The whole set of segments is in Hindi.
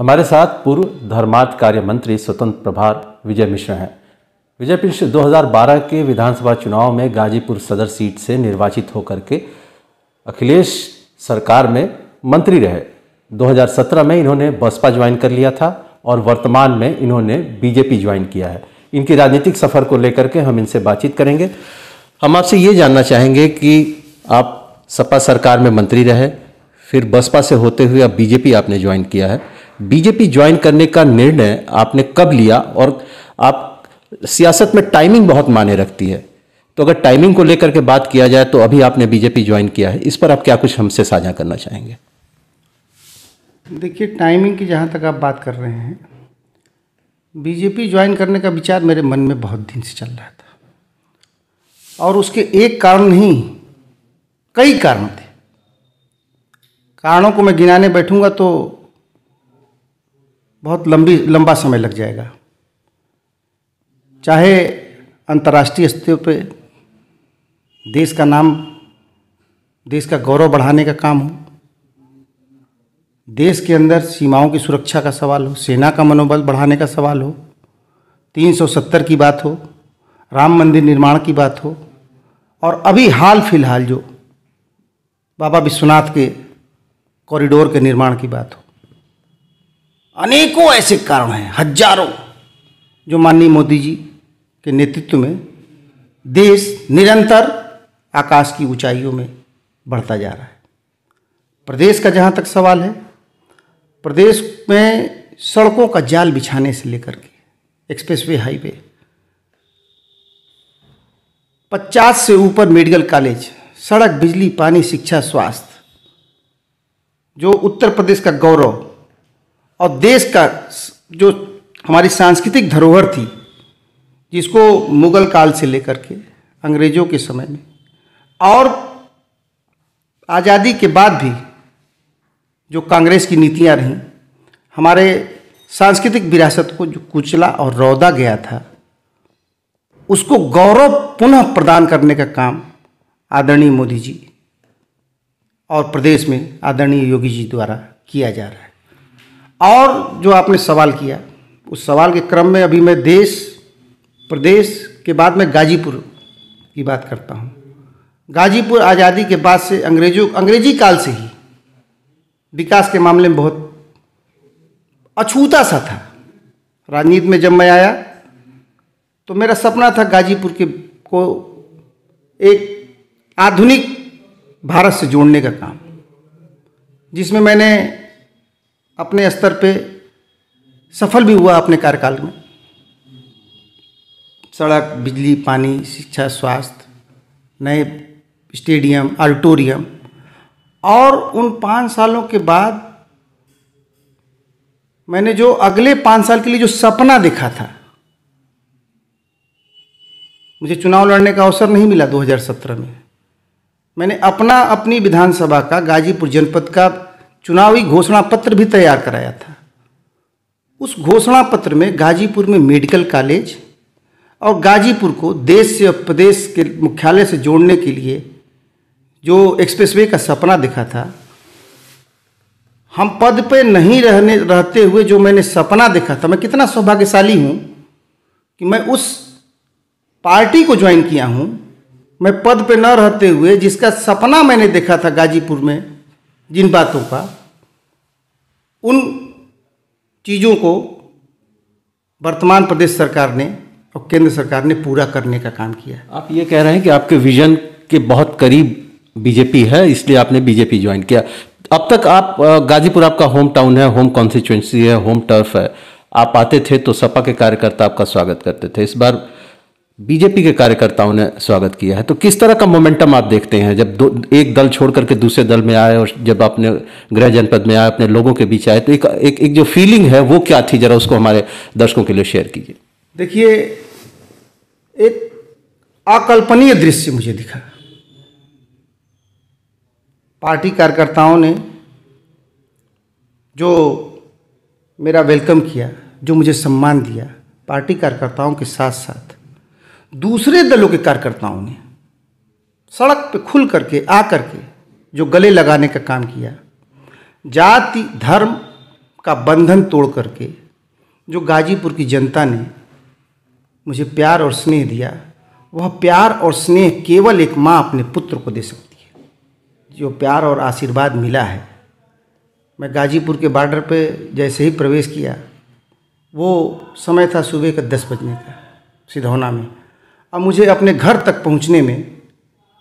हमारे साथ पूर्व धर्मार्थ कार्य मंत्री स्वतंत्र प्रभार विजय मिश्र हैं। विजय मिश्र 2012 के विधानसभा चुनाव में गाजीपुर सदर सीट से निर्वाचित होकर के अखिलेश सरकार में मंत्री रहे। 2017 में इन्होंने बसपा ज्वाइन कर लिया था और वर्तमान में इन्होंने बीजेपी ज्वाइन किया है। इनकी राजनीतिक सफ़र को लेकर के हम इनसे बातचीत करेंगे। हम आपसे ये जानना चाहेंगे कि आप सपा सरकार में मंत्री रहे, फिर बसपा से होते हुए अब बीजेपी आपने ज्वाइन किया है। बीजेपी ज्वाइन करने का निर्णय आपने कब लिया? और आप सियासत में टाइमिंग बहुत मायने रखती है, तो अगर टाइमिंग को लेकर के बात किया जाए तो अभी आपने बीजेपी ज्वाइन किया है, इस पर आप क्या कुछ हमसे साझा करना चाहेंगे? देखिए, टाइमिंग की जहाँ तक आप बात कर रहे हैं, बीजेपी ज्वाइन करने का विचार मेरे मन में बहुत दिन से चल रहा था और उसके एक कारण नहीं, कई कारण थे। कारणों को मैं गिनाने बैठूंगा तो बहुत लंबा समय लग जाएगा। चाहे अंतर्राष्ट्रीय स्तर पे देश का नाम, देश का गौरव बढ़ाने का काम हो, देश के अंदर सीमाओं की सुरक्षा का सवाल हो, सेना का मनोबल बढ़ाने का सवाल हो, 370 की बात हो, राम मंदिर निर्माण की बात हो, और अभी हाल फिलहाल जो बाबा विश्वनाथ के कॉरिडोर के निर्माण की बात हो, अनेकों ऐसे कारण हैं, हजारों, जो माननीय मोदी जी के नेतृत्व में देश निरंतर आकाश की ऊंचाइयों में बढ़ता जा रहा है। प्रदेश का जहाँ तक सवाल है, प्रदेश में सड़कों का जाल बिछाने से लेकर के एक्सप्रेसवे, हाईवे, 50 से ऊपर मेडिकल कॉलेज, सड़क, बिजली, पानी, शिक्षा, स्वास्थ्य, जो उत्तर प्रदेश का गौरव और देश का जो हमारी सांस्कृतिक धरोहर थी, जिसको मुगल काल से लेकर के अंग्रेजों के समय में और आज़ादी के बाद भी जो कांग्रेस की नीतियां रहीं, हमारे सांस्कृतिक विरासत को जो कुचला और रौंदा गया था, उसको गौरव पुनः प्रदान करने का काम आदरणीय मोदी जी और प्रदेश में आदरणीय योगी जी द्वारा किया जा रहा है। और जो आपने सवाल किया, उस सवाल के क्रम में अभी मैं देश, प्रदेश के बाद में गाजीपुर की बात करता हूँ। गाजीपुर आज़ादी के बाद से अंग्रेजी काल से ही विकास के मामले में बहुत अछूता सा था। राजनीति में जब मैं आया तो मेरा सपना था गाजीपुर को एक आधुनिक भारत से जोड़ने का काम, जिसमें मैंने अपने स्तर पे सफल भी हुआ अपने कार्यकाल में। सड़क, बिजली, पानी, शिक्षा, स्वास्थ्य, नए स्टेडियम, ऑडिटोरियम, और उन 5 सालों के बाद मैंने जो अगले 5 साल के लिए जो सपना देखा था, मुझे चुनाव लड़ने का अवसर नहीं मिला 2017 में। मैंने अपनी विधानसभा का, गाजीपुर जनपद का चुनावी घोषणा पत्र भी तैयार कराया था। उस घोषणा पत्र में गाजीपुर में मेडिकल कॉलेज और गाजीपुर को देश से और प्रदेश के मुख्यालय से जोड़ने के लिए जो एक्सप्रेसवे का सपना देखा था, हम पद पे नहीं रहते हुए जो मैंने सपना देखा था, मैं कितना सौभाग्यशाली हूँ कि मैं उस पार्टी को ज्वाइन किया हूँ। मैं पद पे न रहते हुए जिसका सपना मैंने देखा था गाजीपुर में, जिन बातों का, उन चीज़ों को वर्तमान प्रदेश सरकार ने और केंद्र सरकार ने पूरा करने का काम किया। आप ये कह रहे हैं कि आपके विजन के बहुत करीब बीजेपी है, इसलिए आपने बीजेपी ज्वाइन किया। अब तक आप, गाजीपुर आपका होम टाउन है, होम कॉन्स्टिट्यूएंसी है, होम टर्फ है, आप आते थे तो सपा के कार्यकर्ता आपका स्वागत करते थे। इस बार बीजेपी के कार्यकर्ताओं ने स्वागत किया है, तो किस तरह का मोमेंटम आप देखते हैं जब एक दल छोड़ करके दूसरे दल में आए और जब आपने गृह जनपद में आए, अपने लोगों के बीच आए, तो एक जो फीलिंग है वो क्या थी? जरा उसको हमारे दर्शकों के लिए शेयर कीजिए। देखिए, एक अकल्पनीय दृश्य मुझे दिखा। पार्टी कार्यकर्ताओं ने जो मेरा वेलकम किया, जो मुझे सम्मान दिया, पार्टी कार्यकर्ताओं के साथ साथ दूसरे दलों के कार्यकर्ताओं ने सड़क पे खुल करके आकर के जो गले लगाने का काम किया, जाति धर्म का बंधन तोड़ करके जो गाजीपुर की जनता ने मुझे प्यार और स्नेह दिया, वह प्यार और स्नेह केवल एक माँ अपने पुत्र को दे सकती है। जो प्यार और आशीर्वाद मिला है, मैं गाजीपुर के बॉर्डर पे जैसे ही प्रवेश किया, वो समय था सुबह का 10 बजने का सिधौना में, अब मुझे अपने घर तक पहुंचने में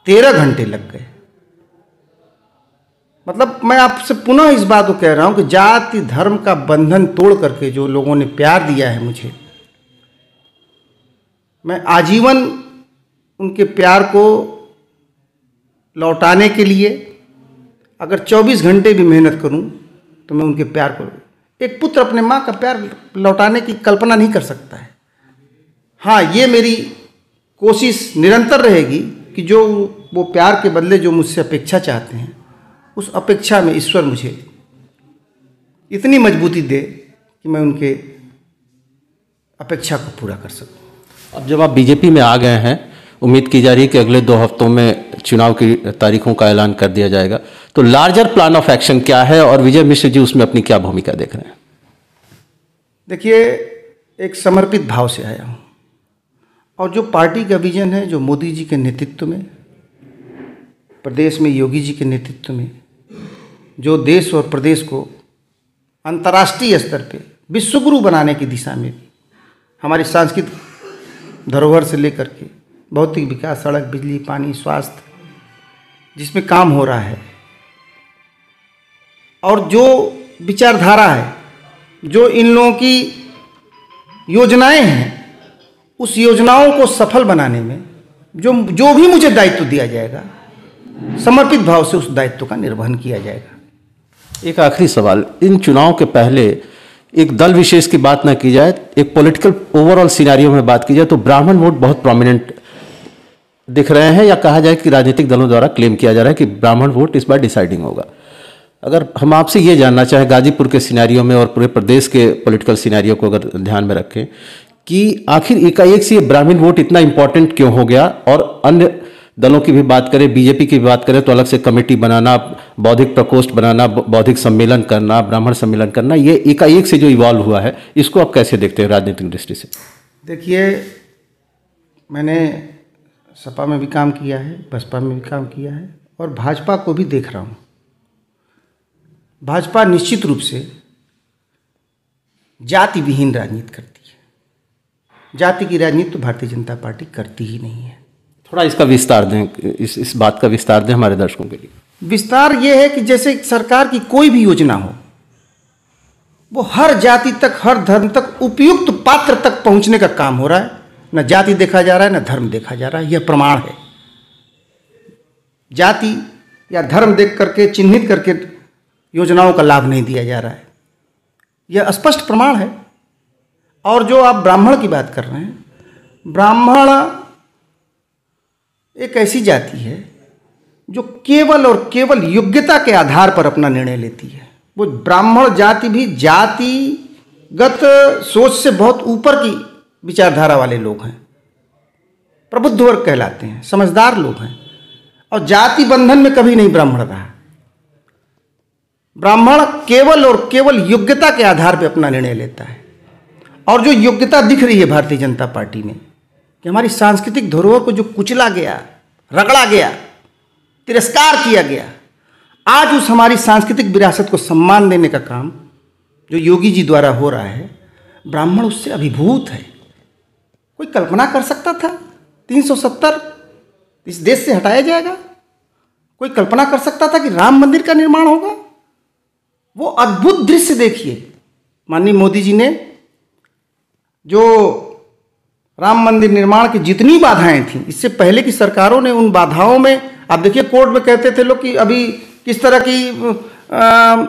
13 घंटे लग गए। मतलब मैं आपसे पुनः इस बात को कह रहा हूं कि जाति धर्म का बंधन तोड़ करके जो लोगों ने प्यार दिया है मुझे, मैं आजीवन उनके प्यार को लौटाने के लिए अगर 24 घंटे भी मेहनत करूं तो मैं उनके प्यार को, एक पुत्र अपने माँ का प्यार लौटाने की कल्पना नहीं कर सकता है। हाँ, ये मेरी कोशिश निरंतर रहेगी कि जो वो प्यार के बदले जो मुझसे अपेक्षा चाहते हैं, उस अपेक्षा में ईश्वर मुझे इतनी मजबूती दे कि मैं उनके अपेक्षा को पूरा कर सकूं। अब जब आप बीजेपी में आ गए हैं, उम्मीद की जा रही है कि अगले 2 हफ्तों में चुनाव की तारीखों का ऐलान कर दिया जाएगा, तो लार्जर प्लान ऑफ एक्शन क्या है और विजय मिश्र जी उसमें अपनी क्या भूमिका देख रहे हैं? देखिए, एक समर्पित भाव से आया हूँ और जो पार्टी का विजन है, जो मोदी जी के नेतृत्व में, प्रदेश में योगी जी के नेतृत्व में, जो देश और प्रदेश को अंतर्राष्ट्रीय स्तर पे विश्वगुरु बनाने की दिशा में भी हमारी सांस्कृतिक धरोहर से लेकर के भौतिक विकास, सड़क, बिजली, पानी, स्वास्थ्य, जिसमें काम हो रहा है, और जो विचारधारा है, जो इन लोगों की योजनाएं हैं, उस योजनाओं को सफल बनाने में जो भी मुझे दायित्व दिया जाएगा, समर्पित भाव से उस दायित्व का निर्वहन किया जाएगा। एक आखिरी सवाल, इन चुनाव के पहले एक दल विशेष की बात ना की जाए, एक पॉलिटिकल ओवरऑल सिनेरियो में बात की जाए तो ब्राह्मण वोट बहुत प्रोमिनेंट दिख रहे हैं, या कहा जाए कि राजनीतिक दलों द्वारा क्लेम किया जा रहा है कि ब्राह्मण वोट इस बार डिसाइडिंग होगा। अगर हम आपसे ये जानना चाहें गाजीपुर के सिनेरियो में और पूरे प्रदेश के पॉलिटिकल सिनेरियो को अगर ध्यान में रखें कि आखिर एकाएक से ये ब्राह्मण वोट इतना इंपॉर्टेंट क्यों हो गया, और अन्य दलों की भी बात करें, बीजेपी की भी बात करें तो अलग से कमेटी बनाना, बौद्धिक प्रकोष्ठ बनाना, बौद्धिक सम्मेलन करना, ब्राह्मण सम्मेलन करना, ये एकाएक से जो इवॉल्व हुआ है, इसको आप कैसे देखते हैं राजनीतिक दृष्टि से? देखिए, मैंने सपा में भी काम किया है, बसपा में भी काम किया है और भाजपा को भी देख रहा हूँ। भाजपा निश्चित रूप से जाति विहीन राजनीति करती है। जाति की राजनीति तो भारतीय जनता पार्टी करती ही नहीं है। थोड़ा इसका विस्तार दें, इस बात का विस्तार दें हमारे दर्शकों के लिए। विस्तार ये है कि जैसे सरकार की कोई भी योजना हो, वो हर जाति तक, हर धर्म तक, उपयुक्त पात्र तक पहुंचने का काम हो रहा है। न जाति देखा जा रहा है, न धर्म देखा जा रहा है। यह प्रमाण है। जाति या धर्म देख करके, चिन्हित करके योजनाओं का लाभ नहीं दिया जा रहा है, यह स्पष्ट प्रमाण है। और जो आप ब्राह्मण की बात कर रहे हैं, ब्राह्मण एक ऐसी जाति है जो केवल और केवल योग्यता के आधार पर अपना निर्णय लेती है। वो ब्राह्मण जाति भी जातिगत सोच से बहुत ऊपर की विचारधारा वाले लोग हैं, प्रबुद्ध वर्ग कहलाते हैं, समझदार लोग हैं, और जाति बंधन में कभी नहीं ब्राह्मण रहा। ब्राह्मण केवल और केवल योग्यता के आधार पर अपना निर्णय लेता है। और जो योग्यता दिख रही है भारतीय जनता पार्टी में कि हमारी सांस्कृतिक धरोहर को जो कुचला गया, रगड़ा गया, तिरस्कार किया गया, आज उस हमारी सांस्कृतिक विरासत को सम्मान देने का काम जो योगी जी द्वारा हो रहा है, ब्राह्मण उससे अभिभूत है। कोई कल्पना कर सकता था 370 इस देश से हटाया जाएगा? कोई कल्पना कर सकता था कि राम मंदिर का निर्माण होगा? वो अद्भुत दृश्य देखिए, माननीय मोदी जी ने जो राम मंदिर निर्माण की जितनी बाधाएं थीं, इससे पहले की सरकारों ने उन बाधाओं में, आप देखिए कोर्ट में कहते थे लोग कि अभी किस तरह की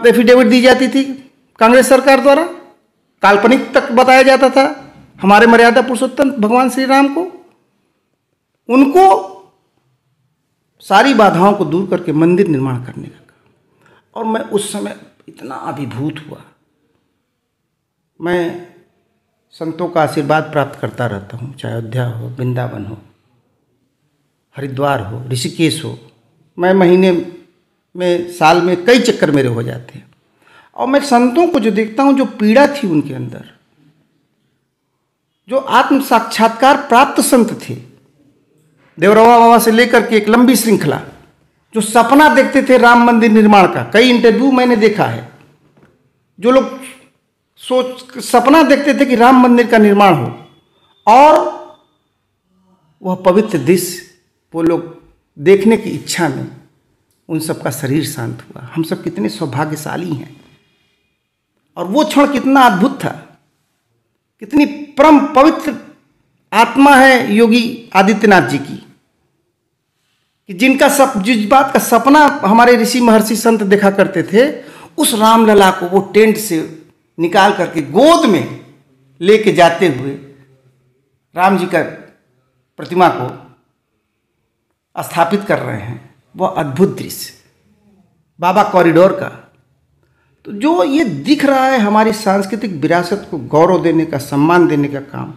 एफिडेविट दी जाती थी कांग्रेस सरकार द्वारा, काल्पनिक तक बताया जाता था हमारे मर्यादा पुरुषोत्तम भगवान श्री राम को। उनको सारी बाधाओं को दूर करके मंदिर निर्माण करने का काम, और मैं उस समय इतना अभिभूत हुआ। मैं संतों का आशीर्वाद प्राप्त करता रहता हूँ, चाहे अयोध्या हो, वृंदावन हो, हरिद्वार हो, ऋषिकेश हो। मैं महीने में, साल में कई चक्कर मेरे हो जाते हैं। और मैं संतों को जो देखता हूँ, जो पीड़ा थी उनके अंदर, जो आत्म साक्षात्कार प्राप्त संत थे, देवरवा बाबा से लेकर के एक लंबी श्रृंखला, जो सपना देखते थे राम मंदिर निर्माण का, कई इंटरव्यू मैंने देखा है, जो लोग सपना देखते थे कि राम मंदिर का निर्माण हो, और वह पवित्र दृश्य वो लोग देखने की इच्छा में उन सबका शरीर शांत हुआ। हम सब कितने सौभाग्यशाली हैं, और वो क्षण कितना अद्भुत था, कितनी परम पवित्र आत्मा है योगी आदित्यनाथ जी की, कि जिस बात का सपना हमारे ऋषि महर्षि संत देखा करते थे, उस रामलला को वो टेंट से निकाल करके गोद में लेके जाते हुए राम जी का प्रतिमा को स्थापित कर रहे हैं। वह अद्भुत दृश्य बाबा कॉरिडोर का, तो जो ये दिख रहा है हमारी सांस्कृतिक विरासत को गौरव देने का, सम्मान देने का काम,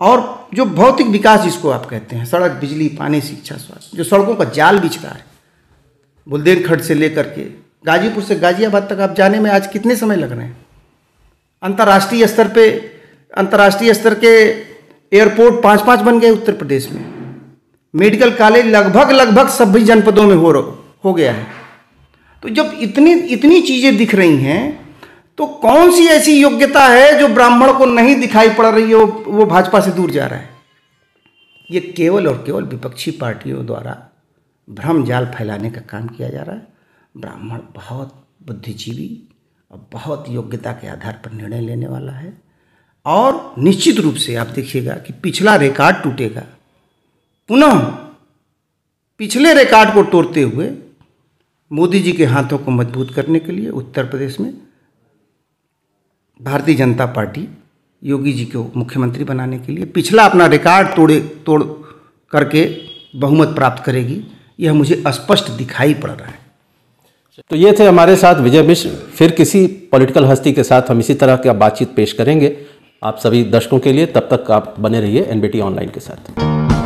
और जो भौतिक विकास जिसको आप कहते हैं, सड़क, बिजली, पानी, शिक्षा, स्वास्थ्य, जो सड़कों का जाल बिछ रहा है, बुंदेलखंड से लेकर के गाजीपुर से गाजियाबाद तक आप जाने में आज कितने समय लग रहे हैं। अंतर्राष्ट्रीय स्तर के एयरपोर्ट 5-5 बन गए उत्तर प्रदेश में। मेडिकल कॉलेज लगभग सभी जनपदों में हो गया है। तो जब इतनी चीज़ें दिख रही हैं, तो कौन सी ऐसी योग्यता है जो ब्राह्मण को नहीं दिखाई पड़ रही है, वो भाजपा से दूर जा रहा है। ये केवल और केवल विपक्षी पार्टियों द्वारा भ्रम जाल फैलाने का काम किया जा रहा है। ब्राह्मण बहुत बुद्धिजीवी और बहुत योग्यता के आधार पर निर्णय लेने वाला है, और निश्चित रूप से आप देखिएगा कि पिछला रिकॉर्ड टूटेगा। पुनः पिछले रिकॉर्ड को तोड़ते हुए मोदी जी के हाथों को मजबूत करने के लिए उत्तर प्रदेश में भारतीय जनता पार्टी योगी जी को मुख्यमंत्री बनाने के लिए पिछला अपना रिकॉर्ड तोड़ करके बहुमत प्राप्त करेगी। यह मुझे स्पष्ट दिखाई पड़ रहा है। तो ये थे हमारे साथ विजय मिश्र। फिर किसी पॉलिटिकल हस्ती के साथ हम इसी तरह की बातचीत पेश करेंगे आप सभी दर्शकों के लिए। तब तक आप बने रहिए एनबीटी ऑनलाइन के साथ।